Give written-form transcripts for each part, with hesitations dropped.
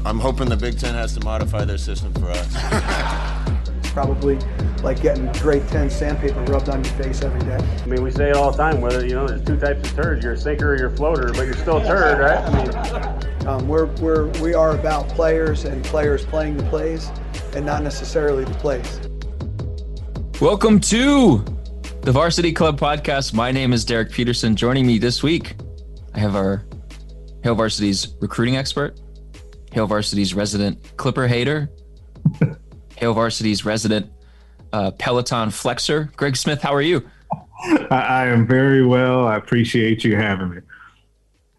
I'm hoping the Big Ten has to modify their system for us. Probably like getting grade 10 sandpaper rubbed on your face every day. I mean, we say it all the time, whether, there's two types of turds. You're a sinker or you're a floater, but you're still a turd, right? I mean, we are about players and players playing the plays and not necessarily the plays. Welcome to the Varsity Club podcast. My name is Derek Peterson. Joining me this week, I have our Hail Varsity's recruiting expert, Hail Varsity's resident Clipper hater, Hail Varsity's resident Peloton flexor, Greg Smith. How are you? I am very well. I appreciate you having me.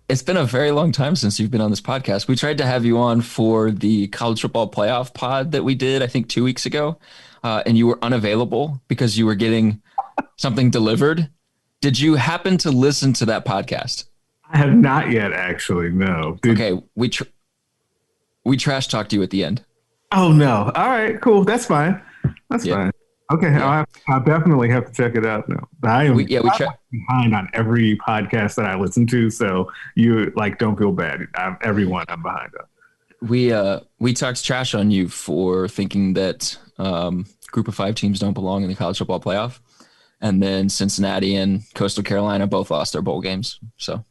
It's been a very long time since you've been on this podcast. We tried to have you on for the college football playoff pod that we did, I think 2 weeks ago, and you were unavailable because you were getting something delivered. Did you happen to listen to that podcast? I have not yet, actually. No. Okay, we trash talked you at the end. Oh, no. All right, cool. That's fine. That's fine. Okay, yeah. I'll definitely have to check it out now. I am behind on every podcast that I listen to, so you don't feel bad. Everyone I'm behind on. We talked trash on you for thinking that group of 5 teams don't belong in the college football playoff, and then Cincinnati and Coastal Carolina both lost their bowl games. So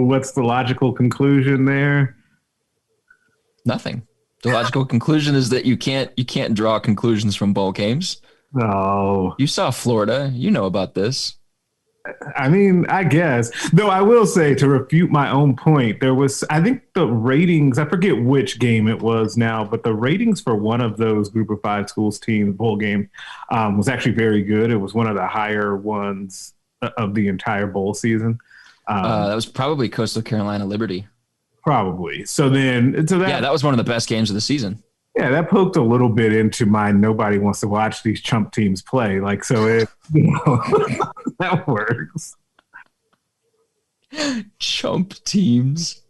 what's the logical conclusion there? Nothing. The logical conclusion is that you can't draw conclusions from bowl games. No. You saw Florida. You know about this. I mean, I guess. Though I will say, to refute my own point, there was, I think the ratings, I forget which game it was now, but the ratings for one of those group of 5 schools team bowl game was actually very good. It was one of the higher ones of the entire bowl season. That was probably Coastal Carolina Liberty. Probably. That was one of the best games of the season. Yeah, that poked a little bit into my nobody wants to watch these chump teams play. That works. Chump teams.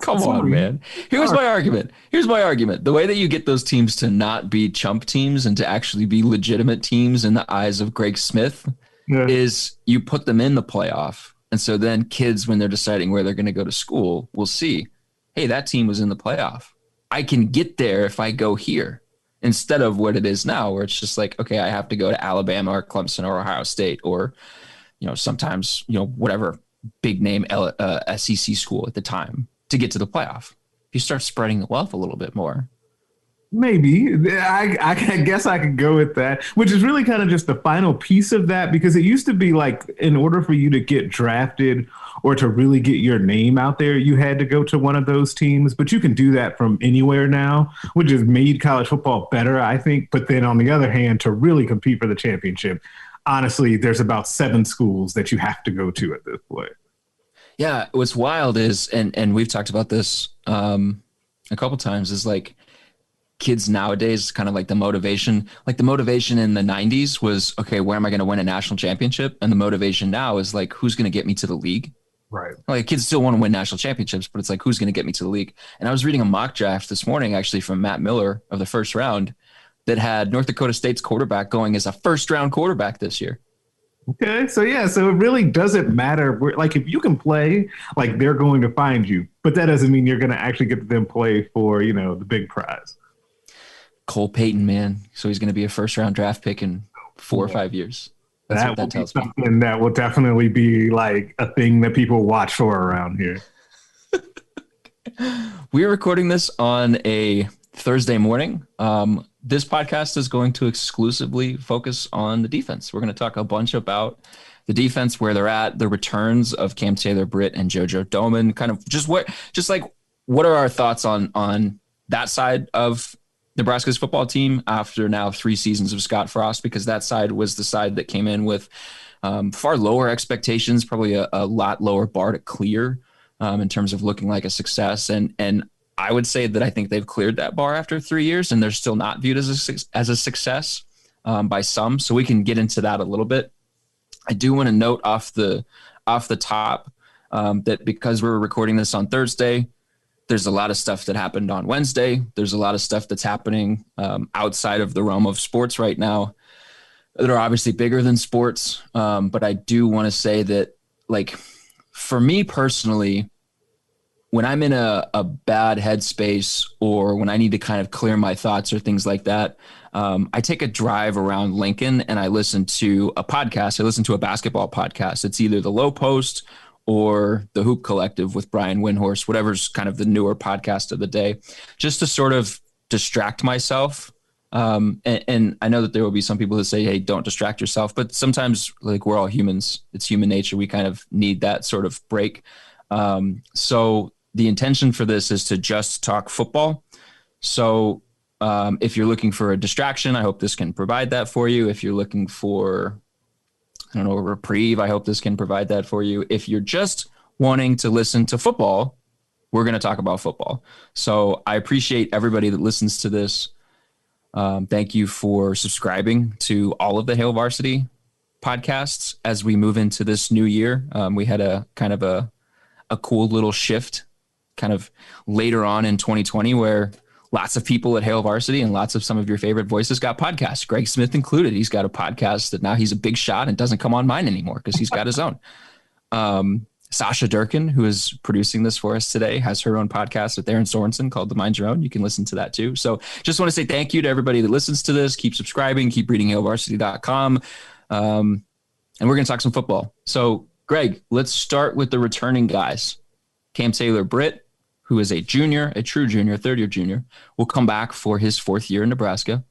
Come on, man. Here's my argument. The way that you get those teams to not be chump teams and to actually be legitimate teams in the eyes of Greg Smith is you put them in the playoff. And so then kids, when they're deciding where they're going to go to school, will see, hey, that team was in the playoff. I can get there if I go here, instead of what it is now, where it's just like, okay, I have to go to Alabama or Clemson or Ohio State or, sometimes, whatever big name SEC school at the time to get to the playoff. You start spreading the wealth a little bit more. Maybe. I guess I could go with that, which is really kind of just the final piece of that, because it used to be like, in order for you to get drafted or to really get your name out there, you had to go to one of those teams. But you can do that from anywhere now, which has made college football better, I think. But then on the other hand, to really compete for the championship, honestly, there's about 7 schools that you have to go to at this point. Yeah, what's wild is, and we've talked about this a couple times, is like, kids nowadays, kind of like the motivation in the 90s was, okay, where am I going to win a national championship? And the motivation now is like, who's going to get me to the league? Right. Like, kids still want to win national championships, but it's like, who's going to get me to the league? And I was reading a mock draft this morning, actually, from Matt Miller of the first round, that had North Dakota State's quarterback going as a first round quarterback this year. Okay. So it really doesn't matter. If you can play, they're going to find you, but that doesn't mean you're going to actually get them play for, the big prize. Cole Payton, man. So he's going to be a first-round draft pick in 4 or 5 years. That's what that tells me. And that will definitely be like a thing that people watch for around here. We're recording this on a Thursday morning. This podcast is going to exclusively focus on the defense. We're going to talk a bunch about the defense, where they're at, the returns of Cam Taylor-Britt and JoJo Domann, kind of what are our thoughts on that side of Nebraska's football team after now 3 seasons of Scott Frost, because that side was the side that came in with far lower expectations, probably a lot lower bar to clear in terms of looking like a success. And I would say that I think they've cleared that bar after 3 years, and they're still not viewed as a success by some. So we can get into that a little bit. I do want to note off the top that because we're recording this on Thursday, there's a lot of stuff that happened on Wednesday. There's a lot of stuff that's happening outside of the realm of sports right now that are obviously bigger than sports. But I do want to say that, for me personally, when I'm in a bad headspace, or when I need to kind of clear my thoughts or things like that, I take a drive around Lincoln and I listen to a podcast. I listen to a basketball podcast. It's either the Low Post or the Hoop Collective with Brian Windhorst, whatever's kind of the newer podcast of the day, just to sort of distract myself. And I know that there will be some people that say, hey, don't distract yourself. But sometimes, like, we're all humans. It's human nature. We kind of need that sort of break. So the intention for this is to just talk football. So if you're looking for a distraction, I hope this can provide that for you. If you're looking for, I don't know, a reprieve, I hope this can provide that for you. If you're just wanting to listen to football, we're going to talk about football. So I appreciate everybody that listens to this. Thank you for subscribing to all of the Hail Varsity podcasts as we move into this new year. We had a kind of a cool little shift kind of later on in 2020 where lots of people at Hail Varsity and lots of some of your favorite voices got podcasts, Greg Smith included. He's got a podcast that now he's a big shot and doesn't come on mine anymore because he's got his own. Sasha Durkin, who is producing this for us today, has her own podcast with Aaron Sorensen called The Mind Your Own. You can listen to that too. So just want to say thank you to everybody that listens to this. Keep subscribing, keep reading hailvarsity.com. And we're going to talk some football. So Greg, let's start with the returning guys. Cam Taylor-Britt, who is a junior, a true junior, third-year junior, will come back for his fourth year in Nebraska.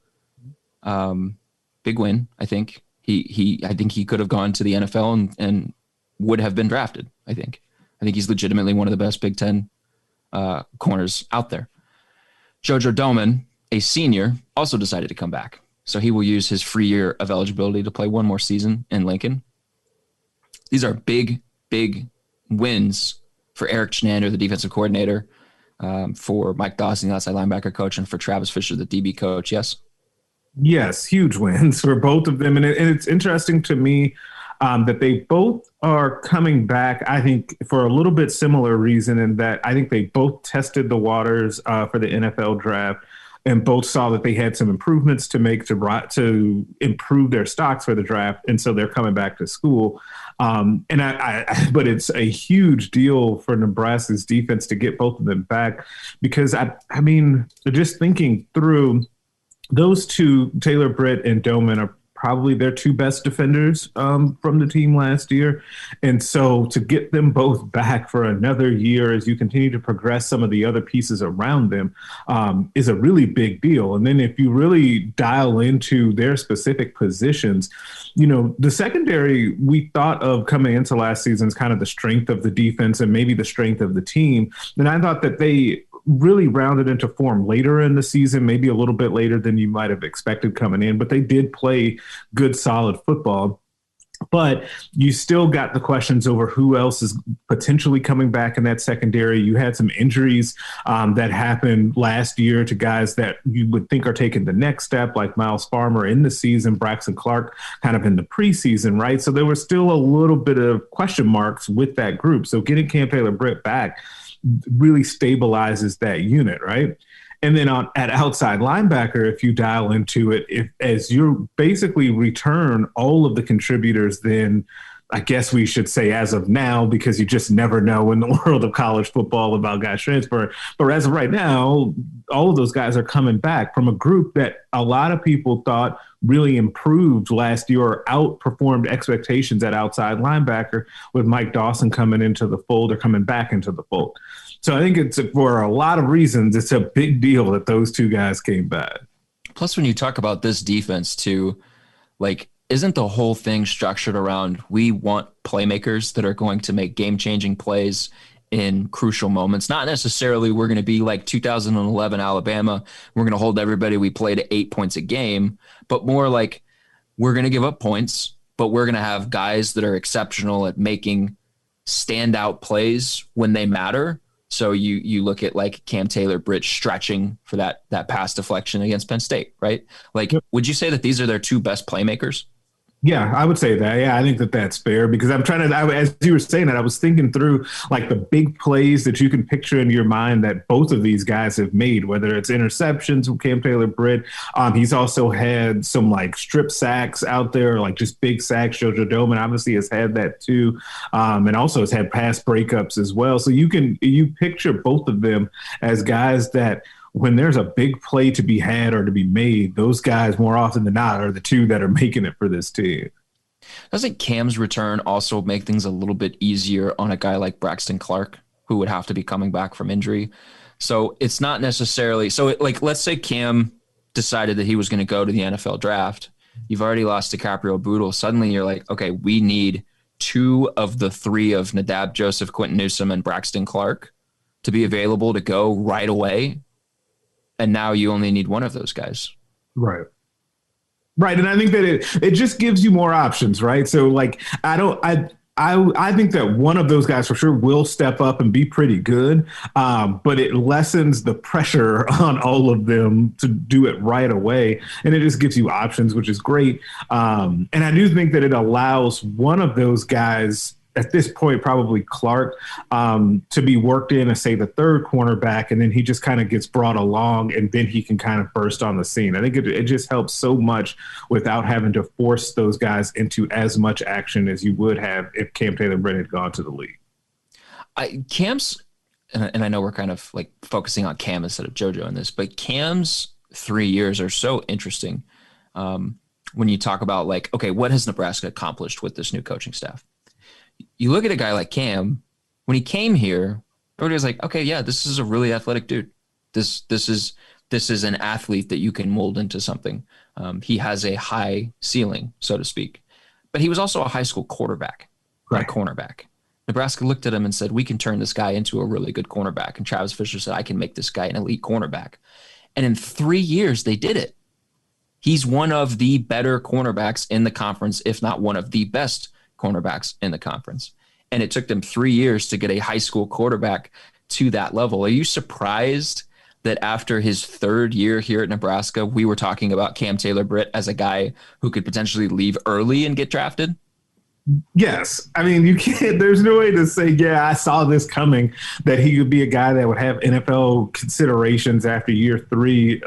Big win, I think. I think he could have gone to the NFL and would have been drafted, I think. I think he's legitimately one of the best Big Ten corners out there. JoJo Domann, a senior, also decided to come back. So he will use his free year of eligibility to play one more season in Lincoln. These are big, big wins for Eric Chenander, the defensive coordinator, for Mike Dawson, the outside linebacker coach, and for Travis Fisher, the DB coach. Yes? Yes, huge wins for both of them. And it's interesting to me that they both are coming back, I think, for a little bit similar reason, in that I think they both tested the waters for the NFL draft and both saw that they had some improvements to make to improve their stocks for the draft. And so they're coming back to school. But it's a huge deal for Nebraska's defense to get both of them back, because I mean, just thinking through, those two, Taylor-Britt and Domann, are probably their two best defenders from the team last year. And so to get them both back for another year as you continue to progress some of the other pieces around them is a really big deal. And then if you really dial into their specific positions, you know, the secondary we thought of coming into last season as kind of the strength of the defense and maybe the strength of the team. And I thought that they really rounded into form later in the season, maybe a little bit later than you might have expected coming in, but they did play good, solid football. But you still got the questions over who else is potentially coming back in that secondary. You had some injuries that happened last year to guys that you would think are taking the next step, like Miles Farmer in the season, Braxton Clark kind of in the preseason, right? So there was still a little bit of question marks with that group. So getting Cam Taylor-Britt back really stabilizes that unit, right? And then at outside linebacker, if you dial into it, as you basically return all of the contributors, then I guess we should say as of now, because you just never know in the world of college football about guys transfer. But as of right now, all of those guys are coming back from a group that a lot of people thought really improved last year or outperformed expectations at outside linebacker, with Mike Dawson coming into the fold or coming back into the fold. So I think it's, for a lot of reasons, it's a big deal that those two guys came back. Plus, when you talk about this defense too, like, isn't the whole thing structured around, we want playmakers that are going to make game-changing plays in crucial moments? Not necessarily we're going to be like 2011 Alabama, we're going to hold everybody we play to 8 points a game, but more like we're going to give up points, but we're going to have guys that are exceptional at making standout plays when they matter. So you look at like Cam Taylor-Britt stretching for that pass deflection against Penn State, right? Like, would you say that these are their two best playmakers? Yeah, I would say that. Yeah, I think that that's fair because I'm trying to, as you were saying that, I was thinking through like the big plays that you can picture in your mind that both of these guys have made, whether it's interceptions with Cam Taylor-Britt. He's also had some like strip sacks out there, like just big sacks. JoJo Domann obviously has had that too, and also has had pass breakups as well. So you picture both of them as guys that when there's a big play to be had or to be made, those guys more often than not are the two that are making it for this team. Doesn't Cam's return also make things a little bit easier on a guy like Braxton Clark, who would have to be coming back from injury? So it's not necessarily like let's say Cam decided that he was going to go to the NFL draft. You've already lost DiCaprio Bootle. Suddenly you're like, okay, we need 2 of the 3 of Nadab Joseph, Quentin Newsome, and Braxton Clark to be available to go right away. And now you only need 1 of those guys. Right. And I think that it just gives you more options, right? So like, I think that one of those guys for sure will step up and be pretty good. But it lessens the pressure on all of them to do it right away. And it just gives you options, which is great. And I do think that it allows one of those guys at this point, probably Clark, to be worked in as, say, the third cornerback, and then he just kind of gets brought along, and then he can kind of burst on the scene. I think it just helps so much without having to force those guys into as much action as you would have if Cam Taylor-Britt had gone to the league. Cam's, and I know we're kind of like focusing on Cam instead of JoJo in this, but Cam's 3 years are so interesting when you talk about like, okay, what has Nebraska accomplished with this new coaching staff? You look at a guy like Cam, when he came here, everybody was like, okay, yeah, this is a really athletic dude. This is an athlete that you can mold into something. He has a high ceiling, so to speak. But he was also a high school quarterback, not a cornerback. Nebraska looked at him and said, we can turn this guy into a really good cornerback. And Travis Fisher said, I can make this guy an elite cornerback. And in 3 years, they did it. He's one of the better cornerbacks in the conference, if not one of the best cornerbacks in the conference. And it took them 3 years to get a high school quarterback to that level. Are you surprised that after his 3rd year here at Nebraska, we were talking about Cam Taylor-Britt as a guy who could potentially leave early and get drafted? Yes. I mean, you can't, there's no way to say, yeah, I saw this coming, that he could be a guy that would have NFL considerations after year 3.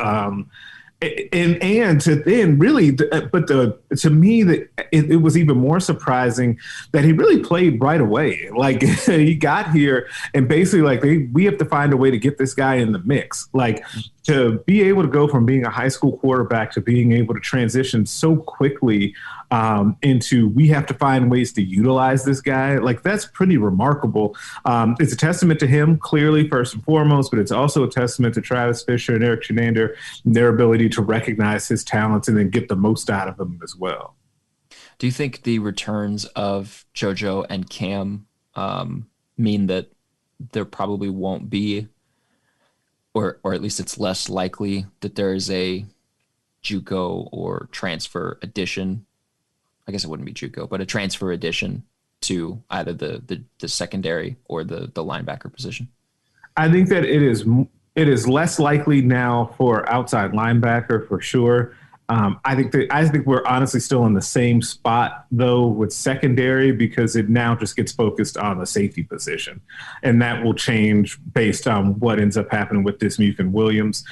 And to then really, but to me that it was even more surprising that he really played right away. Like he got here and basically like we have to find a way to get this guy in the mix. Like to be able to go from being a high school quarterback to being able to transition so quickly into we have to find ways to utilize this guy. Like that's pretty remarkable. It's a testament to him, clearly, first and foremost, but it's also a testament to Travis Fisher and Eric Shenander and their ability to recognize his talents and then get the most out of them as well. Do you think the returns of JoJo and Cam mean that there probably won't be, or at least it's less likely that there is a JUCO or transfer addition? I guess it wouldn't be JUCO, but a transfer addition to either the secondary or the linebacker position? I think that it is less likely now for outside linebacker for sure. I think we're honestly still in the same spot though with secondary because it now just gets focused on the safety position, and that will change based on what ends up happening with Dismuke and Williams.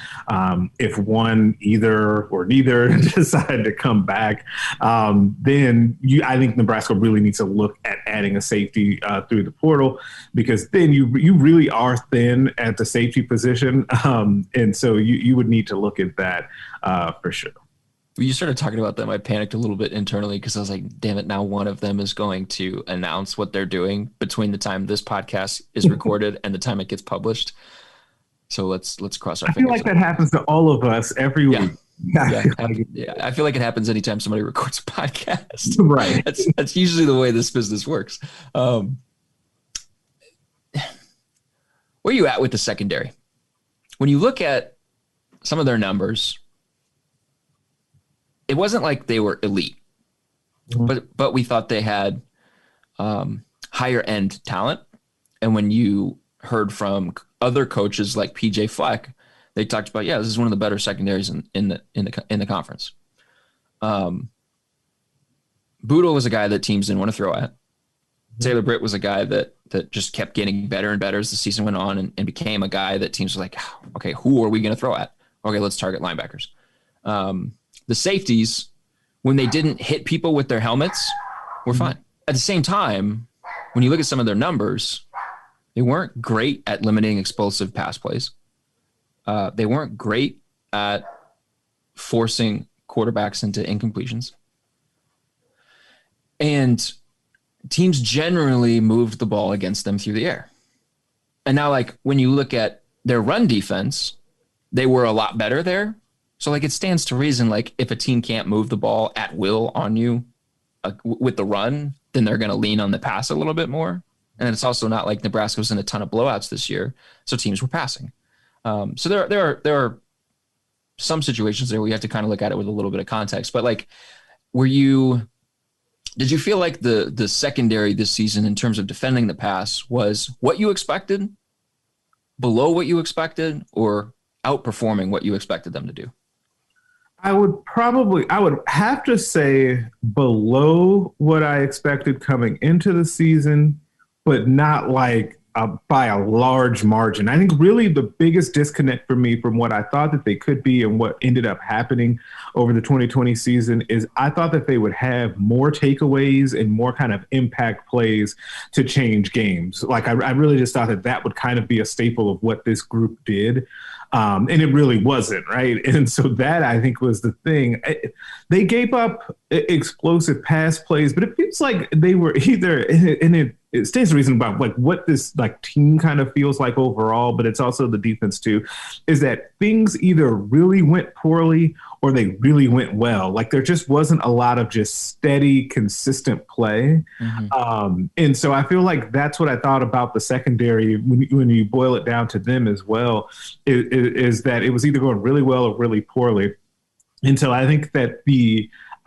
If one, either or neither decide to come back, then I think Nebraska really needs to look at adding a safety through the portal, because then you really are thin at the safety position, and so you would need to look at that for sure. When you started talking about them, I panicked a little bit internally because I was like, damn it, now one of them is going to announce what they're doing between the time this podcast is recorded and the time it gets published. So let's cross our fingers. I feel like that happens to all of us every week. Yeah, I feel like it happens anytime somebody records a podcast. Right. That's usually the way this business works. Where are you at with the secondary? When you look at some of their numbers, it wasn't like they were elite, but we thought they had higher end talent. And when you heard from other coaches like PJ Fleck, they talked about, this is one of the better secondaries in the conference. Boodle was a guy that teams didn't want to throw at. Taylor-Britt was a guy that just kept getting better and better as the season went on and became a guy that teams were like, okay, who are we going to throw at? Okay, let's target linebackers. The safeties, when they didn't hit people with their helmets, were fine. At the same time, when you look at some of their numbers, they weren't great at limiting explosive pass plays. They weren't great at forcing quarterbacks into incompletions. And teams generally moved the ball against them through the air. And now, like, when you look at their run defense, they were a lot better there. So, like, it stands to reason, like, if a team can't move the ball at will on you with the run, then they're going to lean on the pass a little bit more. And it's also not like Nebraska was in a ton of blowouts this year, so teams were passing. So there are some situations there where you have to kind of look at it with a little bit of context. But, like, did you feel like the secondary this season in terms of defending the pass was what you expected, below what you expected, or outperforming what you expected them to do? I would have to say below what I expected coming into the season, but not like by a large margin. I think really the biggest disconnect for me from what I thought that they could be and what ended up happening over the 2020 season is I thought that they would have more takeaways and more kind of impact plays to change games. Like I really just thought that would kind of be a staple of what this group did. And it really wasn't, right? And so that, I think, was the thing. They gave up explosive pass plays, but it feels like they were either, and it stands to reason about like what this like team kind of feels like overall, but it's also the defense too, is that things either really went poorly or they really went well. Like there just wasn't a lot of just steady, consistent play. Mm-hmm. And so I feel like that's what I thought about the secondary when you boil it down to them as well, is that it was either going really well or really poorly. And so I think that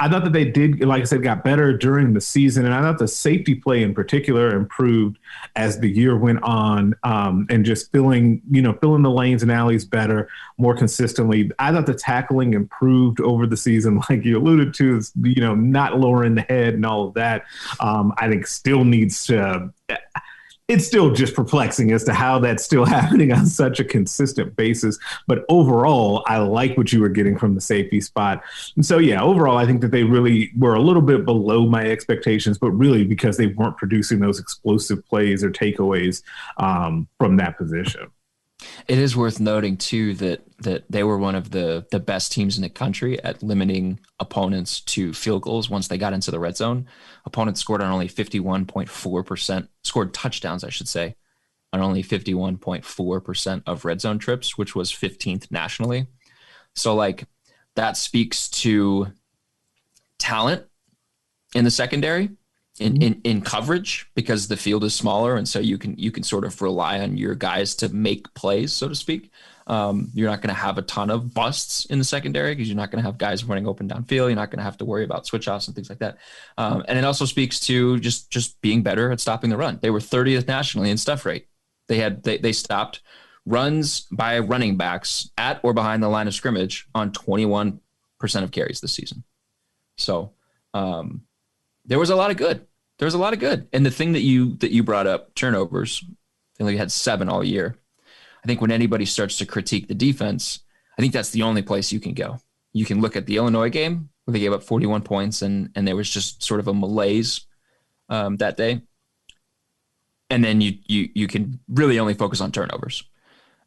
I thought that they did, like I said, got better during the season. And I thought the safety play in particular improved as the year went on, and just filling the lanes and alleys better, more consistently. I thought the tackling improved over the season, like you alluded to, not lowering the head and all of that. I think still needs to... It's still just perplexing as to how that's still happening on such a consistent basis. But overall, I like what you were getting from the safety spot. And so, yeah, overall, I think that they really were a little bit below my expectations, but really because they weren't producing those explosive plays or takeaways from that position. It is worth noting, too, that they were one of the best teams in the country at limiting opponents to field goals once they got into the red zone. Opponents scored on only 51.4%, scored touchdowns, I should say, on only 51.4% of red zone trips, which was 15th nationally. So, like, that speaks to talent in the secondary. In coverage, because the field is smaller, and so you can sort of rely on your guys to make plays, so to speak. You're not going to have a ton of busts in the secondary because you're not going to have guys running open downfield. You're not going to have to worry about switch offs and things like that. And it also speaks to just being better at stopping the run. They were 30th nationally in stuff rate. They stopped runs by running backs at or behind the line of scrimmage on 21% of carries this season. So there was a lot of good. There's a lot of good. And the thing that you brought up, turnovers, they only had 7 all year. I think when anybody starts to critique the defense, I think that's the only place you can go. You can look at the Illinois game where they gave up 41 points and there was just sort of a malaise that day. And then you can really only focus on turnovers.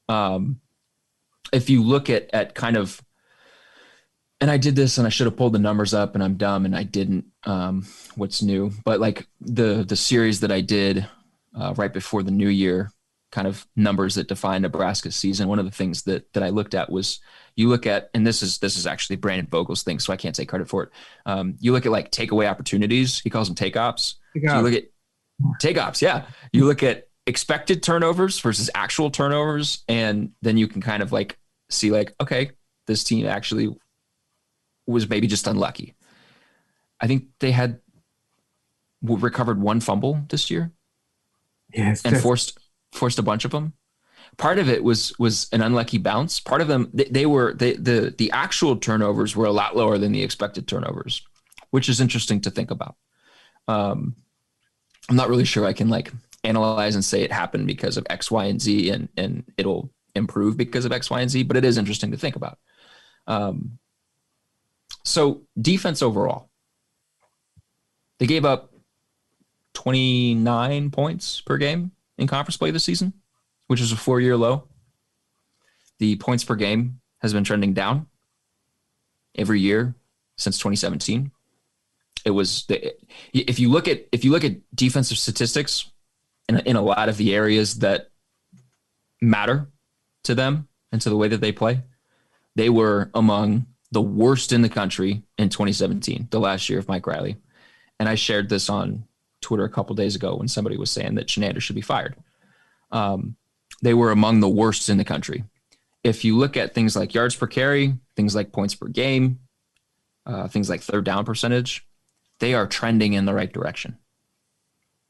If you look at kind of, and I did this and I should have pulled the numbers up and I'm dumb and I didn't, what's new, but like the series that I did right before the new year, kind of numbers that define Nebraska's season. One of the things that I looked at was you look at, and this is actually Brandon Vogel's thing, so I can't take credit for it. You look at like takeaway opportunities. He calls them take-ops. So you look at take-ops. Yeah. You look at expected turnovers versus actual turnovers. And then you can kind of like see like, okay, this team actually was maybe just unlucky. I think they had recovered 1 fumble this year. Yes, and forced a bunch of them. Part of it was an unlucky bounce. Part of them, the actual turnovers were a lot lower than the expected turnovers. which is interesting to think about. I'm not really sure I can like analyze and say it happened because of X, Y, and Z, and it'll improve because of X, Y, and Z, but it is interesting to think about. So defense overall, they gave up 29 points per game in conference play this season, which is a 4-year low. The points per game has been trending down every year since 2017. If you look at defensive statistics in a lot of the areas that matter to them and to the way that they play, they were among the worst in the country in 2017, the last year of Mike Riley. And I shared this on Twitter a couple days ago when somebody was saying that Shenander should be fired. They were among the worst in the country. If you look at things like yards per carry, things like points per game, things like third down percentage, they are trending in the right direction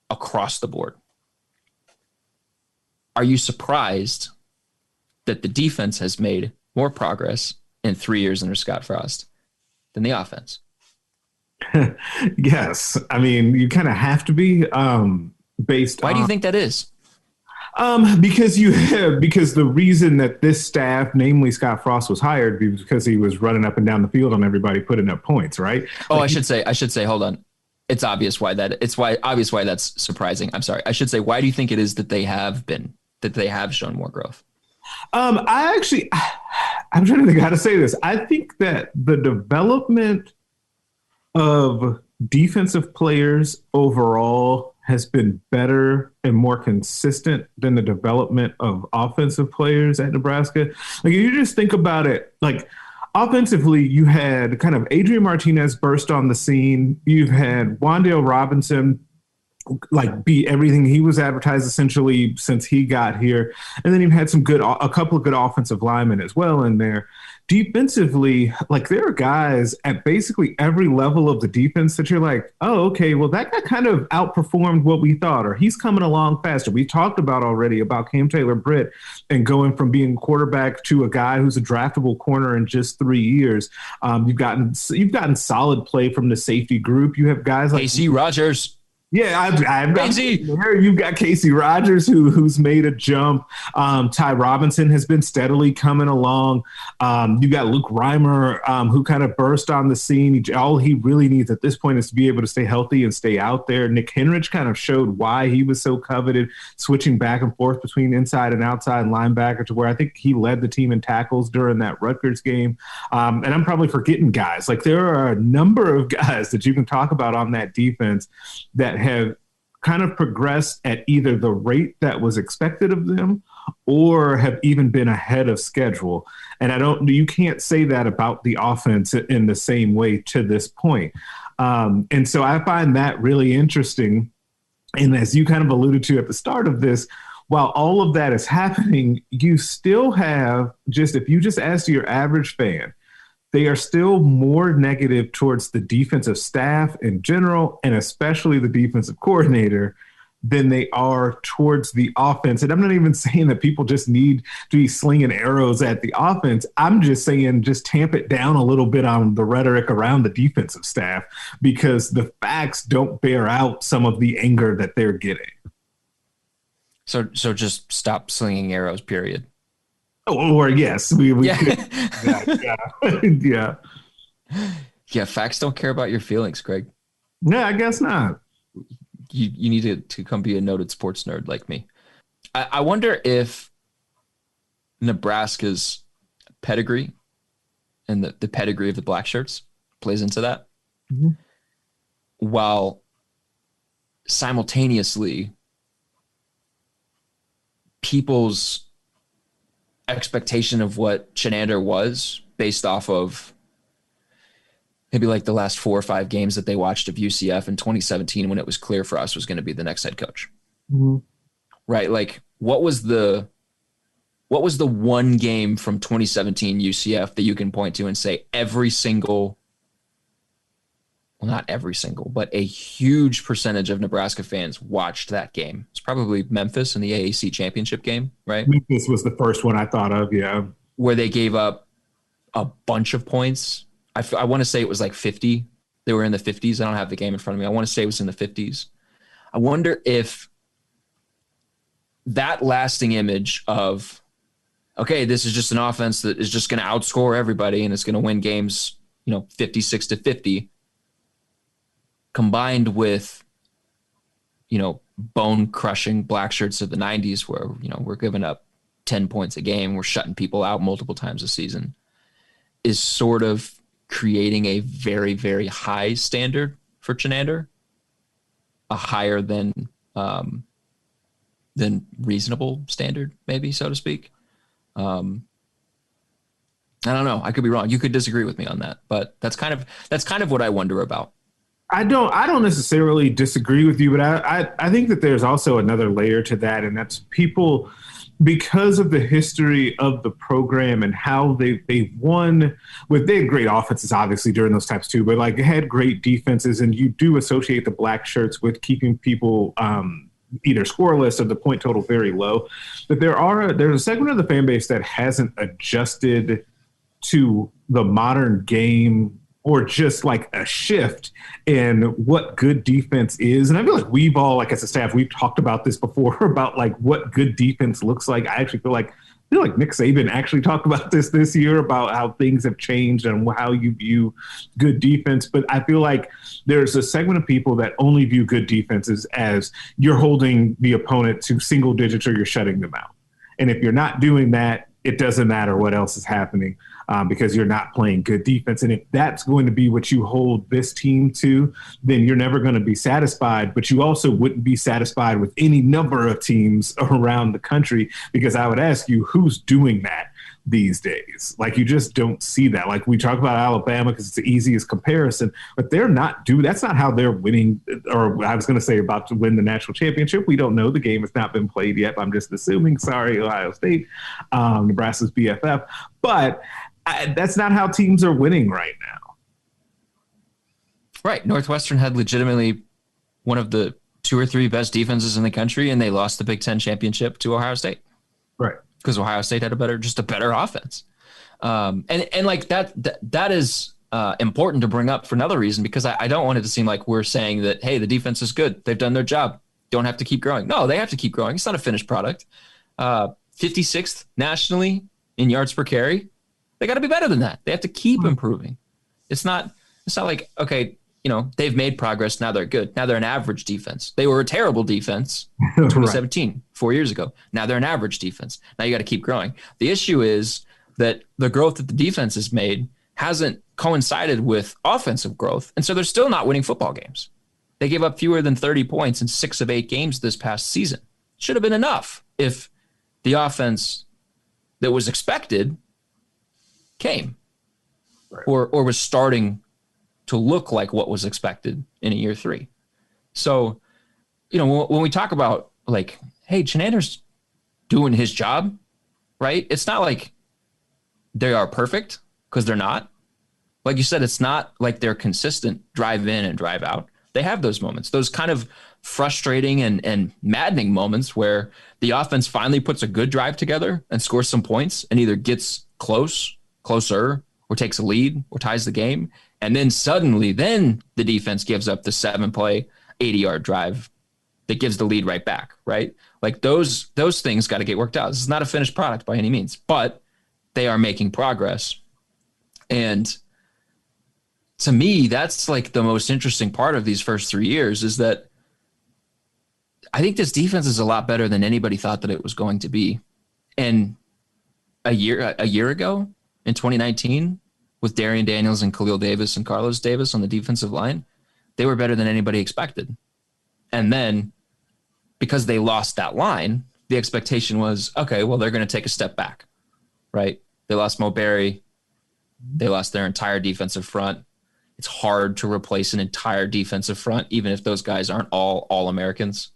across the board. Are you surprised that the defense has made more progress in 3 years under Scott Frost than the offense? Yes. I mean, you kind of have to be based Why on... do you think that is? Because the reason that this staff, namely Scott Frost, was hired because he was running up and down the field on everybody putting up points, right? Oh, like I should say, hold on. It's obvious why that's surprising. I'm sorry. I should say, why do you think it is that they have shown more growth? I'm trying to think how to say this. I think that the development of defensive players overall has been better and more consistent than the development of offensive players at Nebraska. Like, if you just think about it, like, offensively, you had kind of Adrian Martinez burst on the scene. You've had Wan'Dale Robinson like be everything he was advertised essentially since he got here. And then you've had a couple of good offensive linemen as well in there. Defensively, like, there are guys at basically every level of the defense that you're like, oh, okay, well, that guy kind of outperformed what we thought, or he's coming along faster. We talked about already about Cam Taylor-Britt and going from being quarterback to a guy who's a draftable corner in just 3 years. You've gotten solid play from the safety group. You have guys like Casey Rogers. Yeah, I've got there. You've got Casey Rogers who's made a jump. Ty Robinson has been steadily coming along. You got Luke Reimer who kind of burst on the scene. All he really needs at this point is to be able to stay healthy and stay out there. Nick Henrich kind of showed why he was so coveted, switching back and forth between inside and outside linebacker, to where I think he led the team in tackles during that Rutgers game. And I'm probably forgetting guys. Like, there are a number of guys that you can talk about on that defense that have kind of progressed at either the rate that was expected of them or have even been ahead of schedule. And you can't say that about the offense in the same way to this point. And so I find that really interesting. And as you kind of alluded to at the start of this, while all of that is happening, you still have if you just ask your average fan, they are still more negative towards the defensive staff in general, and especially the defensive coordinator, than they are towards the offense. And I'm not even saying that people just need to be slinging arrows at the offense. I'm just saying just tamp it down a little bit on the rhetoric around the defensive staff, because the facts don't bear out some of the anger that they're getting. So just stop slinging arrows, period. Or yes, we yeah. Could, yeah. Yeah, facts don't care about your feelings, Greg. Yeah, I guess not. You need to come be a noted sports nerd like me. I wonder if Nebraska's pedigree and the pedigree of the black shirts plays into that. Mm-hmm. While simultaneously people's expectation of what Shenander was based off of maybe like the last 4 or 5 games that they watched of UCF in 2017, when it was clear for us was going to be the next head coach. Mm-hmm. Right? Like, what was the one game from 2017 UCF that you can point to and say not every single, but a huge percentage of Nebraska fans watched that game? It's probably Memphis in the AAC championship game, right? Memphis was the first one I thought of, yeah. Where they gave up a bunch of points. I want to say it was like 50 They were in the 50s. I don't have the game in front of me. I want to say it was in the 50s. I wonder if that lasting image of, okay, this is just an offense that is just going to outscore everybody and it's going to win games, 56-50, combined with, bone-crushing black shirts of the 90s where, we're giving up 10 points a game, we're shutting people out multiple times a season, is sort of creating a very, very high standard for Chenander, a higher than reasonable standard, maybe, so to speak. I don't know. I could be wrong. You could disagree with me on that, but that's kind of what I wonder about. I don't necessarily disagree with you, but I think that there's also another layer to that, and that's people, because of the history of the program and how they've won with, they had great offenses obviously during those times too, but like they had great defenses, and you do associate the black shirts with keeping people either scoreless or the point total very low. But there's a segment of the fan base that hasn't adjusted to the modern game, or just like a shift in what good defense is. And I feel like we've all, like as a staff, we've talked about this before about like what good defense looks like. I actually feel like Nick Saban actually talked about this year about how things have changed and how you view good defense. But I feel like there's a segment of people that only view good defenses as you're holding the opponent to single digits or you're shutting them out. And if you're not doing that, it doesn't matter what else is happening. Because you're not playing good defense. And if that's going to be what you hold this team to, then you're never going to be satisfied. But you also wouldn't be satisfied with any number of teams around the country, because I would ask you, who's doing that these days? Like, you just don't see that. Like, we talk about Alabama because it's the easiest comparison, but they're not that's not how they're winning, or I was going to say about to win the national championship. We don't know. The game has not been played yet. I'm just assuming. Sorry, Ohio State, Nebraska's BFF. But that's not how teams are winning right now. Right. Northwestern had legitimately one of the 2 or 3 best defenses in the country, and they lost the Big Ten championship to Ohio State. Right. Because Ohio State had a better offense. And like that is important to bring up for another reason, because I don't want it to seem like we're saying that, hey, the defense is good, they've done their job, don't have to keep growing. No, they have to keep growing. It's not a finished product. 56th nationally in yards per carry. They got to be better than that. They have to keep improving. It's not like, okay, they've made progress. Now they're good. Now they're an average defense. They were a terrible defense in 2017, right, 4 years ago. Now they're an average defense. Now you got to keep growing. The issue is that the growth that the defense has made hasn't coincided with offensive growth. And so they're still not winning football games. They gave up fewer than 30 points in 6 of 8 games this past season. Should have been enough if the offense that was expected came, right, or was starting to look like what was expected in a year 3. So, when we talk about like, hey, Chenander's doing his job, right? It's not like they are perfect, because they're not. Like you said, it's not like they're consistent drive in and drive out. They have those moments, those kind of frustrating and maddening moments where the offense finally puts a good drive together and scores some points and either gets closer, or takes a lead, or ties the game. And then suddenly, the defense gives up the 7-play, 80-yard drive that gives the lead right back, right? Like those things got to get worked out. This is not a finished product by any means, but they are making progress. And to me, that's like the most interesting part of these first 3 years, is that I think this defense is a lot better than anybody thought that it was going to be. And a year ago, in 2019, with Darian Daniels and Khalil Davis and Carlos Davis on the defensive line, they were better than anybody expected. And then because they lost that line, the expectation was, okay, well, they're going to take a step back, right? They lost Mo Berry. They lost their entire defensive front. It's hard to replace an entire defensive front, even if those guys aren't all Americans.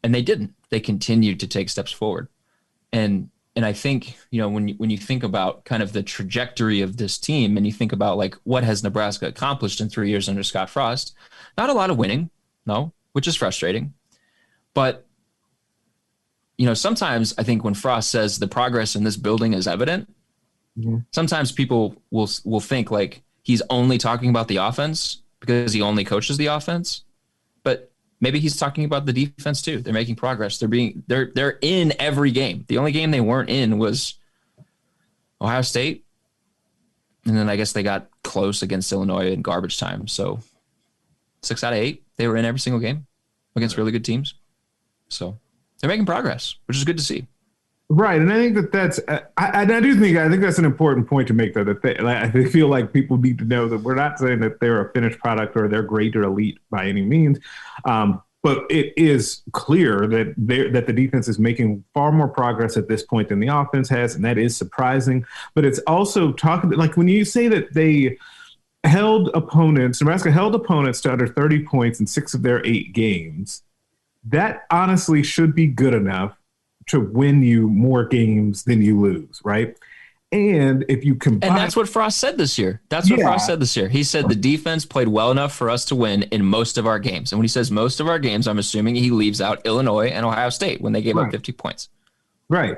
And they didn't. They continued to take steps forward. And I think, when you think about kind of the trajectory of this team, and you think about like what has Nebraska accomplished in 3 years under Scott Frost, not a lot of winning, no, which is frustrating. But, sometimes I think when Frost says the progress in this building is evident, sometimes people will think like, he's only talking about the offense because he only coaches the offense. But maybe he's talking about the defense too. They're making progress. They're in every game. The only game they weren't in was Ohio State. And then I guess they got close against Illinois in garbage time. So 6 out of 8, they were in every single game against really good teams. So they're making progress, which is good to see. Right, and I think that's I think that's an important point to make, though. I feel like people need to know that we're not saying that they're a finished product or they're great or elite by any means, but it is clear that the defense is making far more progress at this point than the offense has, and that is surprising. But it's also talking like when you say that Nebraska held opponents to under 30 points in 6 of their 8 games. That honestly should be good enough to win you more games than you lose, right? And if you combine... And that's what Frost said this year. He said the defense played well enough for us to win in most of our games. And when he says most of our games, I'm assuming he leaves out Illinois and Ohio State when they gave up 50 points. Right.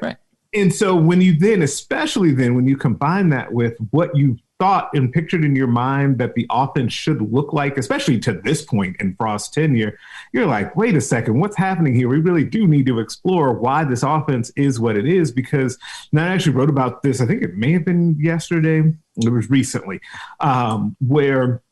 And so when you then, especially then, when you combine that with what you thought and pictured in your mind that the offense should look like, especially to this point in Frost's tenure, you're like, wait a second, what's happening here? We really do need to explore why this offense is what it is, because I actually wrote about this, I think it may have been yesterday, it was recently, where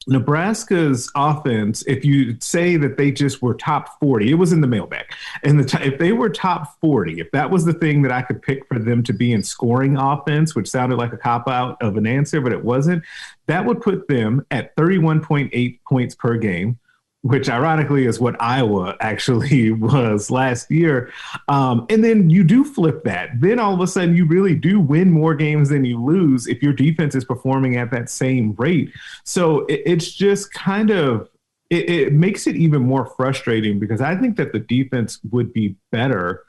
Nebraska's offense, if you say that they just were top 40, it was in the mailbag. And if they were top 40, if that was the thing that I could pick for them to be in scoring offense, which sounded like a cop-out of an answer, but it wasn't, that would put them at 31.8 points per game, which ironically is what Iowa actually was last year. And then you do flip that. Then all of a sudden you really do win more games than you lose if your defense is performing at that same rate. So it's just kind of, it makes it even more frustrating, because I think that the defense would be better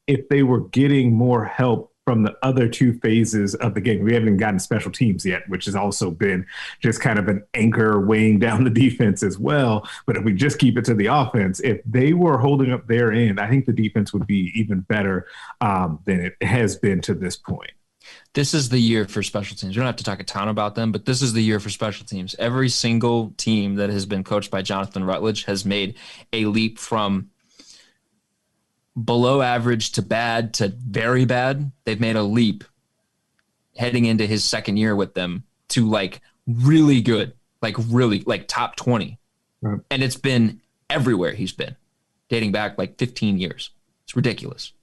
if they were getting more help from the other 2 phases of the game. We haven't even gotten special teams yet, which has also been just kind of an anchor weighing down the defense as well. But if we just keep it to the offense, if they were holding up their end, I think the defense would be even better than it has been to this point. This is the year for special teams. We don't have to talk a ton about them, but this is the year for special teams. Every single team that has been coached by Jonathan Rutledge has made a leap from below average to bad to very bad. They've made a leap heading into his second year with them to like really good, like really like top 20. Right. And it's been everywhere he's been, dating back like 15 years. It's ridiculous.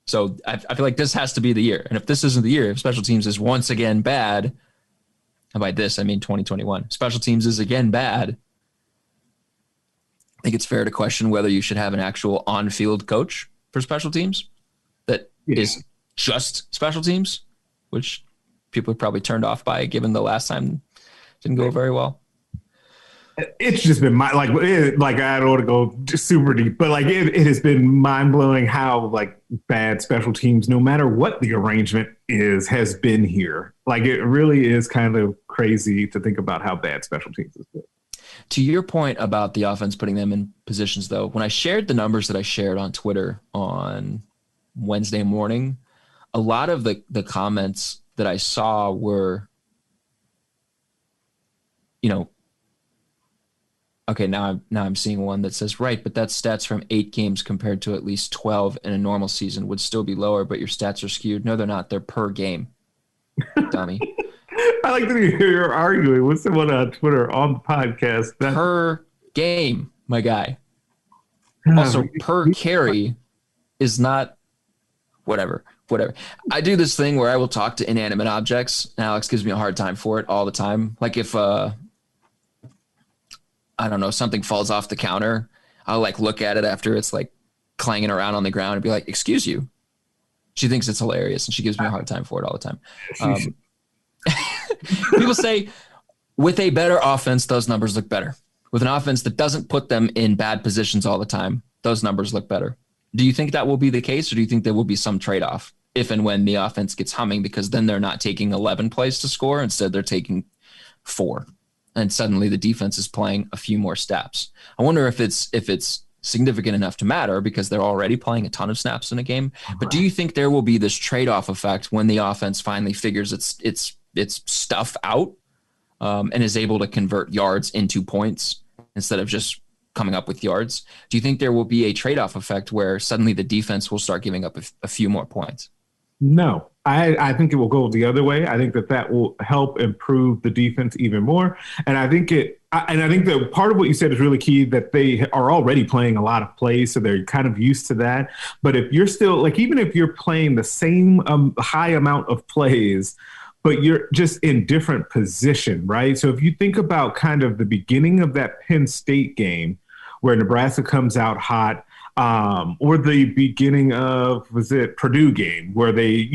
So I feel like this has to be the year. And if this isn't the year, if special teams is once again bad, and by this I mean 2021, special teams is again bad, I think it's fair to question whether you should have an actual on-field coach for special teams that is just special teams, which people are probably turned off by, given the last time didn't go very well. It's just been I don't want to go super deep, but like it has been mind blowing how like bad special teams, no matter what the arrangement is, has been here. Like it really is kind of crazy to think about how bad special teams has been. To your point about the offense putting them in positions, though, when I shared the numbers that I shared on Twitter on Wednesday morning, a lot of the comments that I saw were, okay, now I'm seeing one that says, right, but that's stats from 8 games compared to at least 12 in a normal season would still be lower, but your stats are skewed. No, they're not. They're per game, dummy. I like to hear you're arguing with someone on Twitter on the podcast. Per game, my guy. Also, per carry is not whatever. I do this thing where I will talk to inanimate objects, and Alex gives me a hard time for it all the time. Like if I don't know, something falls off the counter, I'll like look at it after it's like clanging around on the ground and be like, excuse you. She thinks it's hilarious, and she gives me a hard time for it all the time. People say with a better offense, those numbers look better. With an offense that doesn't put them in bad positions all the time, those numbers look better. Do you think that will be the case, or do you think there will be some trade-off if and when the offense gets humming, because then they're not taking 11 plays to score, instead they're taking 4, and suddenly the defense is playing a few more snaps? I wonder if it's significant enough to matter, because they're already playing a ton of snaps in a game. But do you think there will be this trade-off effect when the offense finally figures its stuff out, and is able to convert yards into points instead of just coming up with yards. Do you think there will be a trade-off effect where suddenly the defense will start giving up a few more points? No, I think it will go the other way. I think that will help improve the defense even more. And I think that part of what you said is really key, that they are already playing a lot of plays, so they're kind of used to that. But if you're still, like, even if you're playing the same high amount of plays, but you're just in different position, right? So if you think about kind of the beginning of that Penn State game where Nebraska comes out hot, or the beginning of, was it Purdue game where they,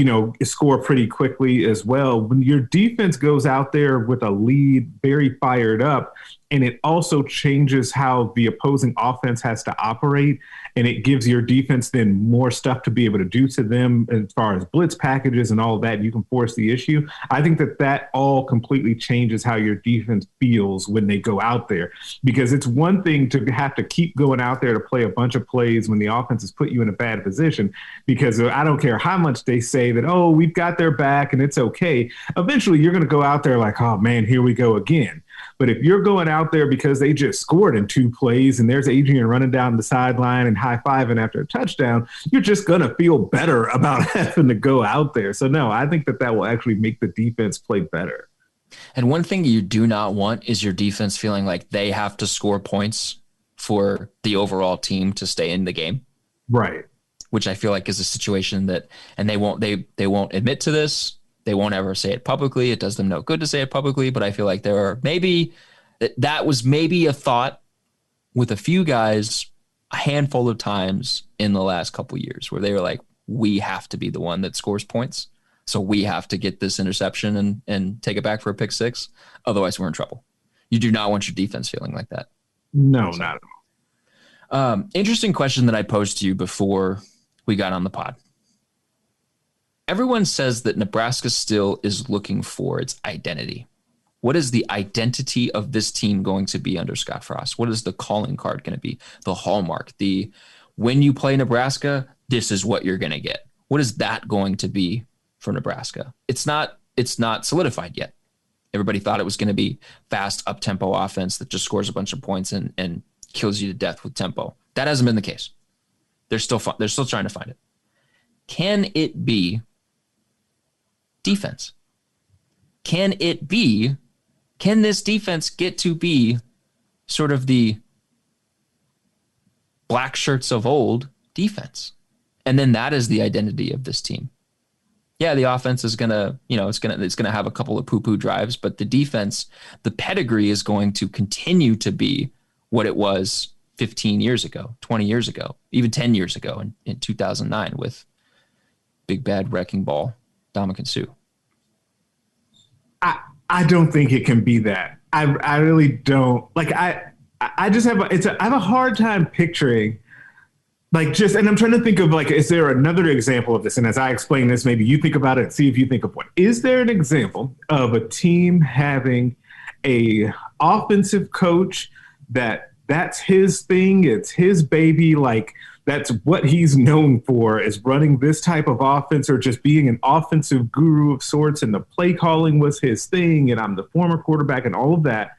score pretty quickly as well. When your defense goes out there with a lead, very fired up, and it also changes how the opposing offense has to operate, and it gives your defense then more stuff to be able to do to them as far as blitz packages and all of that. You can force the issue. I think that all completely changes how your defense feels when they go out there, because it's one thing to have to keep going out there to play a bunch of plays when the offense has put you in a bad position, because I don't care how much they say that, oh, we've got their back and it's okay. Eventually you're going to go out there like, oh man, here we go again. But if you're going out there because they just scored in 2 plays and there's Adrian running down the sideline and high-fiving after a touchdown, you're just going to feel better about having to go out there. So, no, I think that will actually make the defense play better. And one thing you do not want is your defense feeling like they have to score points for the overall team to stay in the game. Right. Which I feel like is a situation that, and they won't admit to this. They won't ever say it publicly. It does them no good to say it publicly, but I feel like that was maybe a thought with a few guys a handful of times in the last couple of years where they were like, we have to be the one that scores points. So we have to get this interception and take it back for a pick 6. Otherwise we're in trouble. You do not want your defense feeling like that. No, not at all. Interesting question that I posed to you before we got on the pod. Everyone says that Nebraska still is looking for its identity. What is the identity of this team going to be under Scott Frost? What is the calling card going to be? The hallmark, when you play Nebraska, this is what you're going to get. What is that going to be for Nebraska? It's not solidified yet. Everybody thought it was going to be fast up-tempo offense that just scores a bunch of points and kills you to death with tempo. That hasn't been the case. They're still trying to find it. Can it be defense? Can this defense get to be sort of the black shirts of old defense? And then that is the identity of this team. Yeah, the offense is gonna have a couple of poo-poo drives, but the defense, the pedigree is going to continue to be what it was 15 years ago, 20 years ago, even 10 years ago in 2009 with Big Bad Wrecking Ball, Dominican Sue. I don't think it can be that. I really don't. Like, I just have I have a hard time picturing, and I'm trying to think of, is there another example of this? And as I explain this, maybe you think about it and see if you think of one. Is there an example of a team having a offensive coach that's his thing, it's his baby, that's what he's known for, is running this type of offense or just being an offensive guru of sorts, and the play calling was his thing, and I'm the former quarterback and all of that.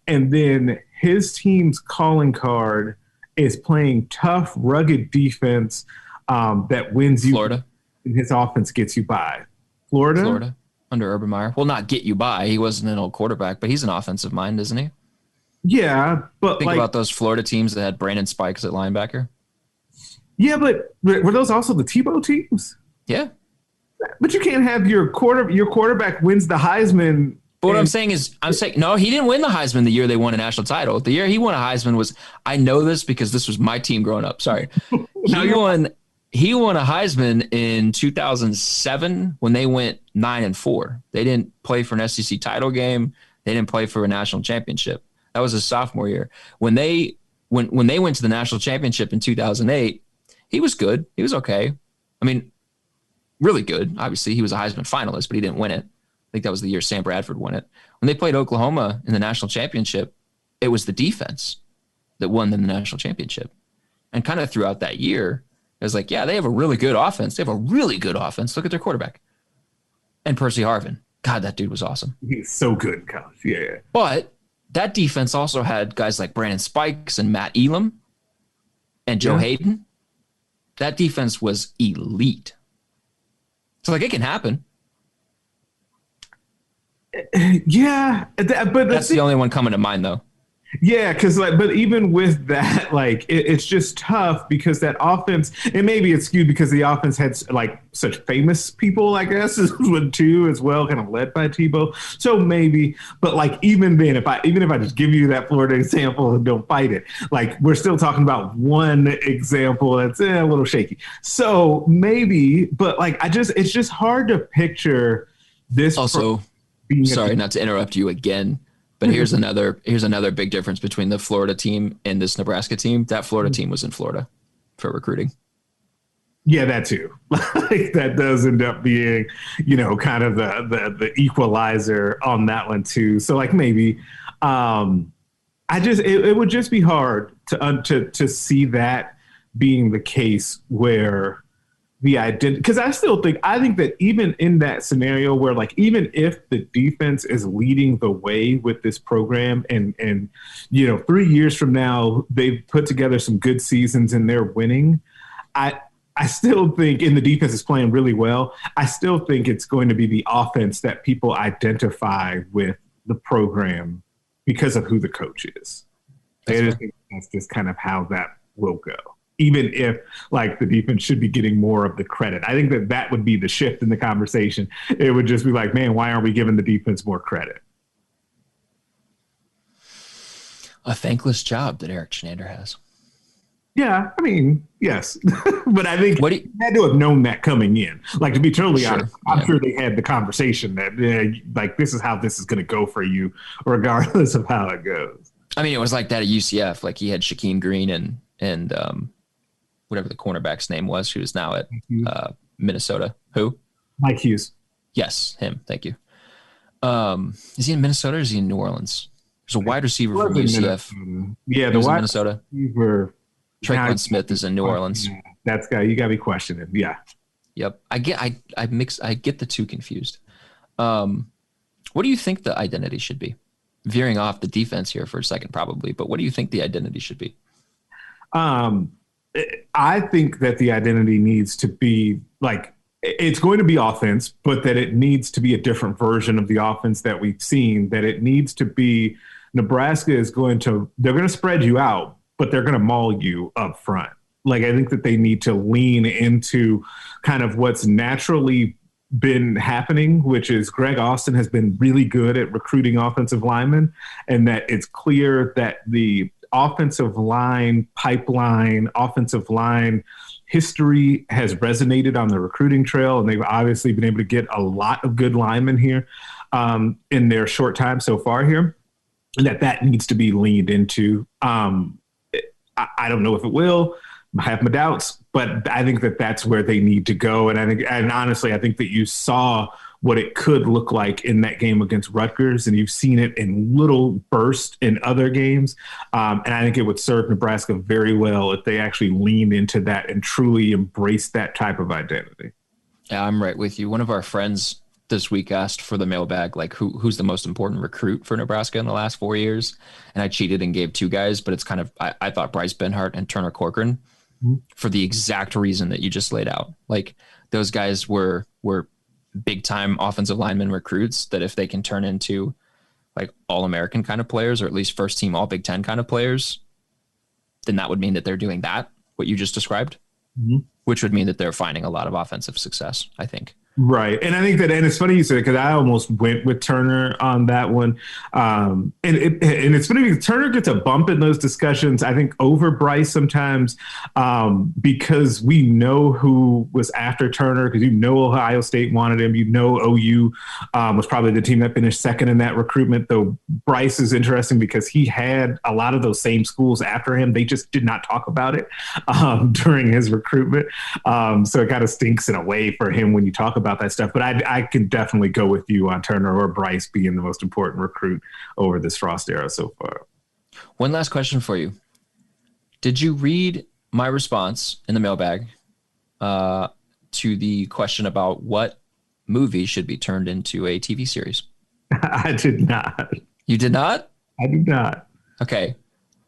And then his team's calling card is playing tough, rugged defense that wins you. Florida. And his offense gets you by. Florida? Under Urban Meyer. Well, not get you by. He wasn't an old quarterback, but he's an offensive mind, isn't he? Yeah, but think about those Florida teams that had Brandon Spikes at linebacker. Yeah, but were those also the Tebow teams? Yeah. But you can't have your quarterback wins the Heisman. But what I'm saying no, he didn't win the Heisman the year they won a national title. The year he won a Heisman was, I know this because this was my team growing up. Sorry. He won a Heisman in 2007 when they went 9-4. They didn't play for an SEC title game. They didn't play for a national championship. That was his sophomore year. When they went to the national championship in 2008, he was good. He was okay. I mean, really good. Obviously, he was a Heisman finalist, but he didn't win it. I think that was the year Sam Bradford won it. When they played Oklahoma in the national championship, it was the defense that won them the national championship. And kind of throughout that year, it was like, yeah, they have a really good offense. They have a really good offense. Look at their quarterback. And Percy Harvin. God, that dude was awesome. He's so good in college. Yeah. But that defense also had guys like Brandon Spikes and Matt Elam and Joe Hayden. That defense was elite. So, like, it can happen. Yeah, but that's the only one coming to mind, though. Yeah, because but even with that, like it's just tough because that offense, and maybe it's skewed because the offense had like such famous people, I guess, too, as well, kind of led by Tebow. So maybe, but like even then, if I just give you that Florida example and don't fight it, like we're still talking about one example that's a little shaky. So maybe, but like it's just hard to picture this. Also, sorry not to interrupt you again. But here's another big difference between the Florida team and this Nebraska team. That Florida team was in Florida for recruiting. Yeah, that too. Like that does end up being, kind of the equalizer on that one too. So like maybe, it would just be hard to see that being the case where the identity, because I think that even in that scenario where like even if the defense is leading the way with this program and 3 years from now they've put together some good seasons and they're winning, I still think, and the defense is playing really well, I still think it's going to be the offense that people identify with the program because of who the coach is. I just think that's just kind of how that will go. Even if like the defense should be getting more of the credit. I think that would be the shift in the conversation. It would just be like, man, why aren't we giving the defense more credit? A thankless job that Eric Chenander has. Yeah, I mean, yes. But I think he had to have known that coming in. Like, to be totally honest, I'm sure they had the conversation that, like, this is how this is going to go for you, regardless of how it goes. I mean, it was like that at UCF. Like, he had Shaquem Green and whatever the cornerback's name was, who is now at Minnesota. Who? Mike Hughes. Yes, him. Thank you. Is he in Minnesota or is he in New Orleans? There's a wide receiver from UCF. Yeah, the wide Minnesota. Receiver. Traquan Smith is in New Orleans. That's guy. You got to be questioning. Yeah. Yep. I get the two confused. What do you think the identity should be? Veering off the defense here for a second, probably, but what do you think the identity should be? I think that the identity needs to be like, it's going to be offense, but that it needs to be a different version of the offense that we've seen, that it needs to be Nebraska they're going to spread you out, but they're going to maul you up front. Like, I think that they need to lean into kind of what's naturally been happening, which is Greg Austin has been really good at recruiting offensive linemen, and that it's clear that the offensive line pipeline, offensive line history has resonated on the recruiting trail, and they've obviously been able to get a lot of good linemen here in their short time so far here, and that needs to be leaned into. I don't know if it will. I have my doubts, but I think that that's where they need to go. And honestly, I think that you saw what it could look like in that game against Rutgers, and you've seen it in little bursts in other games. And I think it would serve Nebraska very well if they actually leaned into that and truly embrace that type of identity. Yeah, I'm right with you. One of our friends this week asked for the mailbag, like who's the most important recruit for Nebraska in the last 4 years? And I cheated and gave two guys, but it's kind of, I thought Bryce Benhart and Turner Corcoran for the exact reason that you just laid out. Like, those guys were big time offensive lineman recruits that if they can turn into like All-American kind of players, or at least first team All Big Ten kind of players, then that would mean that they're doing what you just described, which would mean that they're finding a lot of offensive success, I think. Right. And I think that, and it's funny you said it, because I almost went with Turner on that one. And it's funny because Turner gets a bump in those discussions, I think, over Bryce sometimes, because we know who was after Turner, because Ohio State wanted him. OU was probably the team that finished second in that recruitment, though Bryce is interesting because he had a lot of those same schools after him. They just did not talk about it during his recruitment. So it kind of stinks in a way for him when you talk about that stuff, but I can definitely go with you on Turner or Bryce being the most important recruit over this Frost era so far. One last question for you. Did you read my response in the mailbag to the question about what movie should be turned into a TV series? I did not. You did not? I did not. Okay.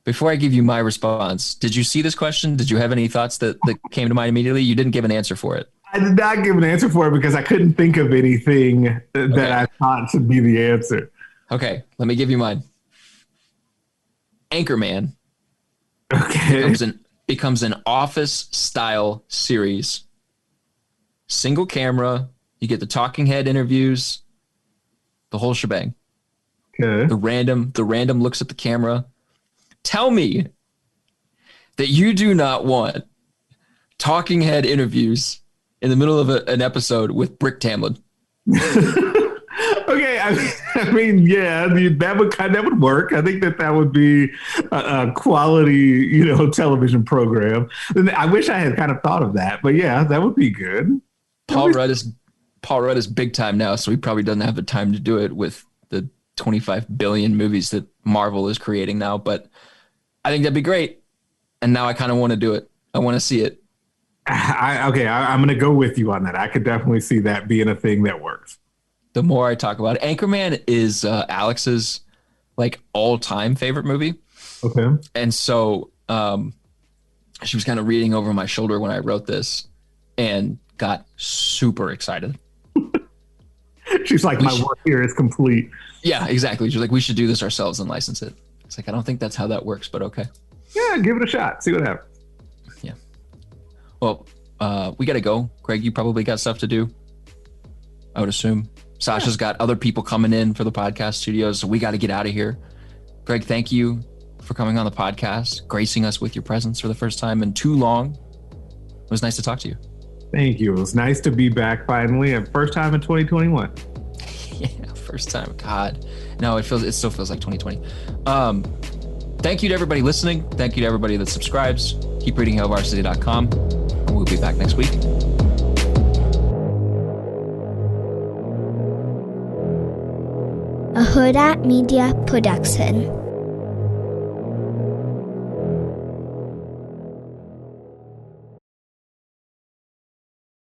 Before I give you my response, did you see this question? Did you have any thoughts that came to mind immediately? You didn't give an answer for it. I did not give an answer for it because I couldn't think of anything that I thought should be the answer. Okay, let me give you mine. Anchorman becomes an office-style series. Single camera. You get the talking head interviews, the whole shebang. Okay. The random looks at the camera. Tell me that you do not want talking head interviews in the middle of an episode with Brick Tamlin. Okay, I mean, yeah, that would work. I think that would be a quality, television program. And I wish I had kind of thought of that, but yeah, that would be good. Paul Rudd is big time now, so he probably doesn't have the time to do it with the 25 billion movies that Marvel is creating now, but I think that'd be great. And now I kind of want to do it. I want to see it. I'm going to go with you on that. I could definitely see that being a thing that works. The more I talk about it, Anchorman is Alex's all-time favorite movie. Okay. And so she was kind of reading over my shoulder when I wrote this and got super excited. She's like, my work here is complete. Yeah, exactly. She's like, we should do this ourselves and license it. It's like, I don't think that's how that works, but okay. Yeah, give it a shot. See what happens. Yeah. Well, we got to go. Greg, you probably got stuff to do, I would assume. Sasha's got other people coming in for the podcast studios, so we got to get out of here. Greg, thank you for coming on the podcast, gracing us with your presence for the first time in too long. It was nice to talk to you. Thank you. It was nice to be back finally. First time in 2021. Yeah, first time. God. No, it still feels like 2020. Thank you to everybody listening. Thank you to everybody that subscribes. Keep reading Varsity.com, and we'll be back next week. A Hurrdat Media Production.